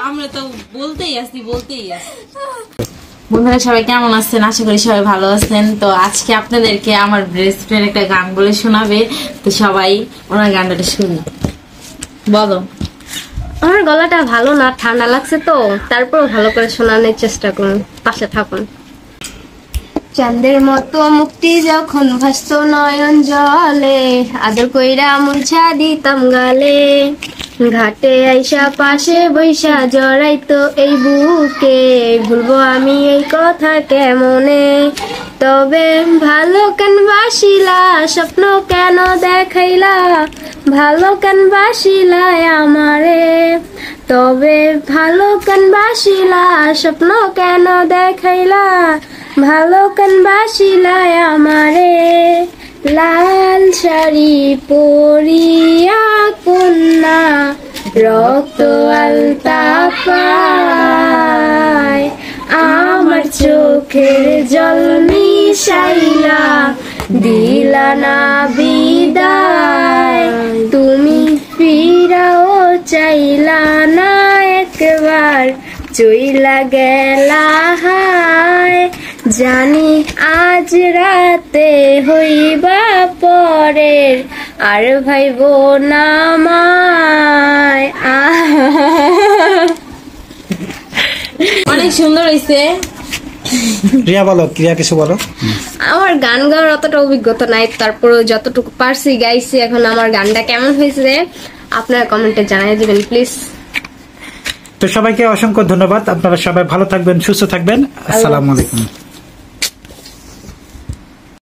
আমরা তো বলতেই আছি। বন্ধুরা সবাই কেমন আছেন? আশা করি সবাই ভালো আছেন। তো আজকে আপনাদেরকে আমার বেস্ট ফ্রেন্ড একটা গান বলে শোনাবে, তো সবাই ওনার গানটা শুনি। বলো। আমার গলাটা ভালো না, ঠান্ডা লাগছে তো, তারপর ভালো করে শোনানোর চেষ্টা করুন, পাশে থাকুন। চাঁদের মতো মুক্তি যখন ভাসতো নয়ন জলে, আদর কইরা মুছা দিতাম গালে, ঘাটে আইসা পাশে বৈশা জড়াইতো এই বুকে, ভুলবো আমি এই কথা কেমনে? তবে ভালো কেন বাসিলা, স্বপ্ন কেন দেখাইলা, ভালো কেন বাসিলা আমারে? তবে ভালো কেন বাসিলা, স্বপ্ন কেন দেখাইলা, ভালো কেন বাসিলা আমারে? লাল শাড়ি পরিয়া কন্যা রক্ত আলতা পায়, আমার চোখের জল মিশাইলা দিলা না বিদায়, তুমি ফিরাও চাইলা না একবার, চইলা গেলা হায়, জানি আজ রাতে হইবা পরের, আর ভাইব না আমায়। অনেক সুন্দর হয়েছে। রিয়া বলো, ক্রিয়া কিছু বলো। আমার গান গাওয়ার অতটা অভিজ্ঞতা নাই, তারপরে যতটুকু পারছি গাইছি। এখন আমার গানটা কেমন হয়েছে আপনারা কমেন্টে জানিয়ে দিবেন প্লিজ। তো সবাইকে অসংখ্য ধন্যবাদ। আপনারা সবাই ভালো থাকবেন, সুস্থ থাকবেন। আসসালামু আলাইকুম।